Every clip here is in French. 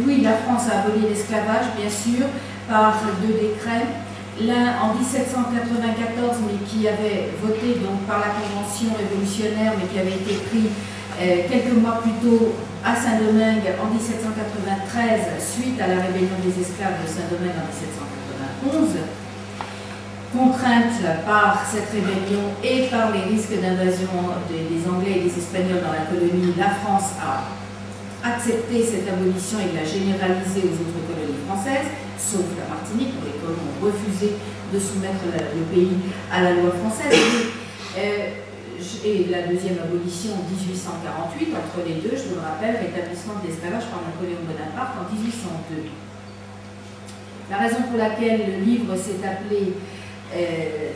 oui, la France a aboli l'esclavage, bien sûr, par deux décrets. L'un en 1794, mais qui avait voté donc par la Convention révolutionnaire, mais qui avait été pris quelques mois plus tôt à Saint-Domingue en 1793, suite à la rébellion des esclaves de Saint-Domingue en 1791. Contrainte par cette rébellion et par les risques d'invasion des Anglais et des Espagnols dans la colonie, la France a accepté cette abolition et l'a généralisée aux autres colonies françaises, sauf la Martinique, où les colons ont refusé de soumettre le pays à la loi française. Et la deuxième abolition en 1848, entre les deux, je vous le rappelle, rétablissement de l'esclavage par Napoléon Bonaparte en 1802. La raison pour laquelle le livre s'est appelé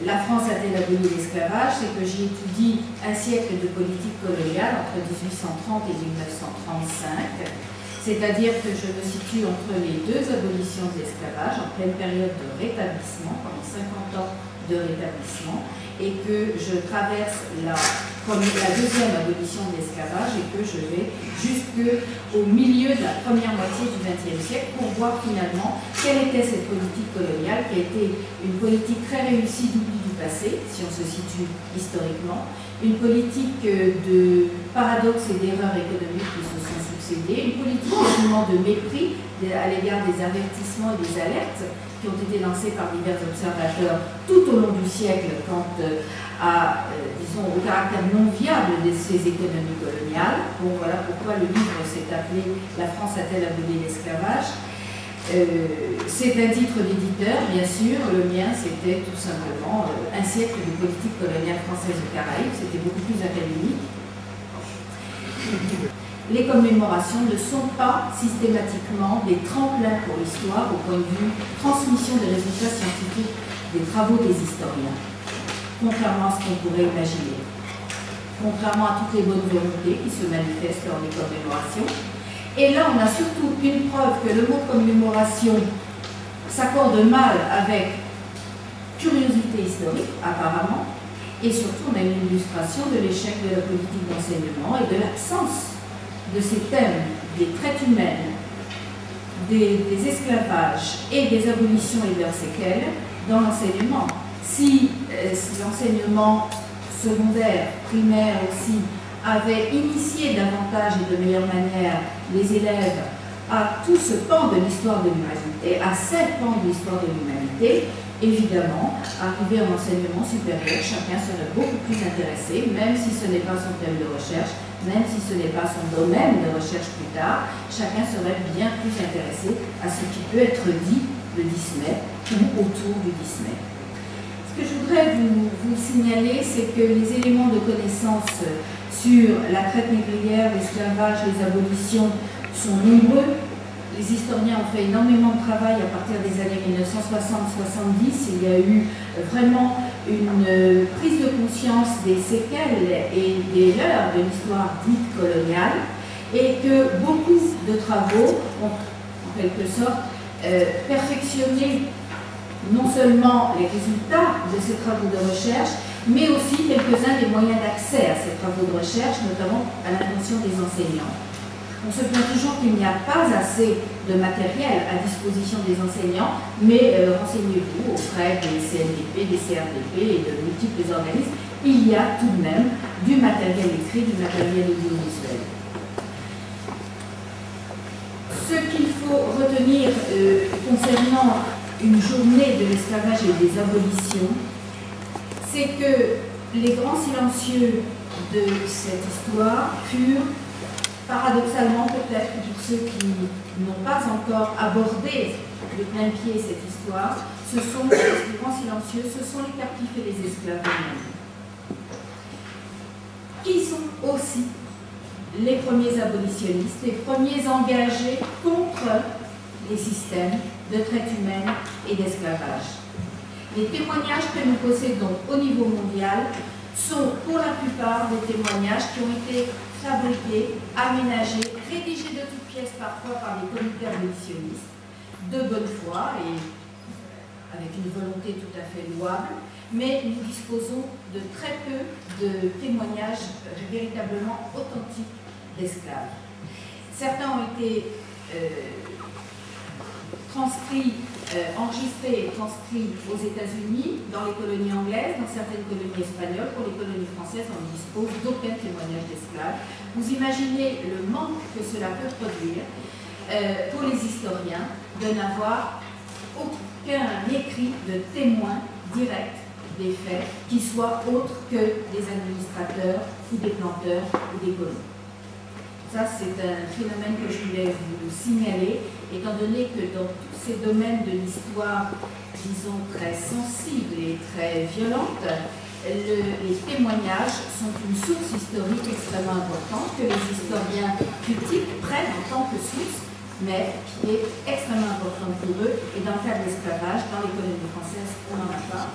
La France a-t-elle aboli l'esclavage, c'est que j'y étudie un siècle de politique coloniale entre 1830 et 1935, c'est-à-dire que je me situe entre les deux abolitions de l'esclavage, en pleine période de rétablissement, pendant 50 ans de rétablissement, et que je traverse la deuxième abolition de l'esclavage et que je vais jusqu'au milieu de la première moitié du XXe siècle pour voir finalement quelle était cette politique coloniale qui a été une politique très réussie d'oubli du passé, si on se situe historiquement, une politique de paradoxes et d'erreurs économiques qui se sont succédées, une politique également de mépris à l'égard des avertissements et des alertes qui ont été lancés par divers observateurs tout au long du siècle quant disons, au caractère non viable de ces économies coloniales. Bon, voilà pourquoi le livre s'est appelé « La France a-t-elle aboli l'esclavage ?» C'est un titre d'éditeur, bien sûr. Le mien, c'était tout simplement un siècle de politique coloniale française aux Caraïbes. C'était beaucoup plus académique. Les commémorations ne sont pas systématiquement des tremplins pour l'histoire au point de vue transmission des résultats scientifiques des travaux des historiens, contrairement à ce qu'on pourrait imaginer, contrairement à toutes les bonnes volontés qui se manifestent lors des commémorations. Et là, on a surtout une preuve que le mot commémoration s'accorde mal avec curiosité historique, apparemment, et surtout on a une illustration de l'échec de la politique d'enseignement et de l'absence de ces thèmes des traites humaines, des esclavages et des abolitions et de leurs séquelles dans l'enseignement. Si l'enseignement secondaire, primaire aussi, avait initié davantage et de meilleure manière les élèves à tout ce pan de l'histoire de l'humanité, à ces pans de l'histoire de l'humanité, évidemment, arrivé en enseignement supérieur, chacun serait beaucoup plus intéressé, même si ce n'est pas son thème de recherche, même si ce n'est pas son domaine de recherche plus tard, chacun serait bien plus intéressé à ce qui peut être dit de Disney ou autour du Disney. Ce que je voudrais vous signaler, c'est que les éléments de connaissance sur la traite négrière, l'esclavage, les abolitions sont nombreux. Les historiens ont fait énormément de travail à partir des années 1960-70. Il y a eu vraiment une prise de conscience des séquelles et des leurs de l'histoire dite coloniale et que beaucoup de travaux ont en quelque sorte perfectionné non seulement les résultats de ces travaux de recherche, mais aussi quelques-uns des moyens d'accès à ces travaux de recherche, notamment à l'attention des enseignants. On se plaint toujours qu'il n'y a pas assez de matériel à disposition des enseignants, mais renseignez-vous auprès des CNDP, des CRDP et de multiples organismes, il y a tout de même du matériel écrit, du matériel audiovisuel. Ce qu'il faut retenir concernant une journée de l'esclavage et des abolitions, c'est que les grands silencieux de cette histoire furent, paradoxalement peut-être pour ceux qui n'ont pas encore abordé de plein pied cette histoire, ce sont les grands silencieux, ce sont les captifs et les esclaves eux-mêmes, qui sont aussi les premiers abolitionnistes, les premiers engagés contre les systèmes de traite humaine et d'esclavage. Les témoignages que nous possédons au niveau mondial sont pour la plupart des témoignages qui ont été fabriqués, aménagés, rédigés de toutes pièces parfois par les comités abolitionnistes, de bonne foi et avec une volonté tout à fait louable, mais nous disposons de très peu de témoignages véritablement authentiques d'esclaves. Certains ont été enregistrés et transcrits aux États-Unis, dans les colonies anglaises, dans certaines colonies espagnoles. Pour les colonies françaises, on ne dispose d'aucun témoignage d'esclaves. Vous imaginez le manque que cela peut produire pour les historiens de n'avoir aucun écrit de témoin direct des faits qui soient autres que des administrateurs ou des planteurs ou des colons. Ça, c'est un phénomène que je voulais vous signaler, étant donné que dans tous ces domaines de l'histoire, disons, très sensibles et très violentes, les témoignages sont une source historique extrêmement importante que les historiens critiques prennent en tant que source, mais qui est extrêmement importante pour eux. Et dans le cas de l'esclavage, dans les colonies françaises, on n'en a pas.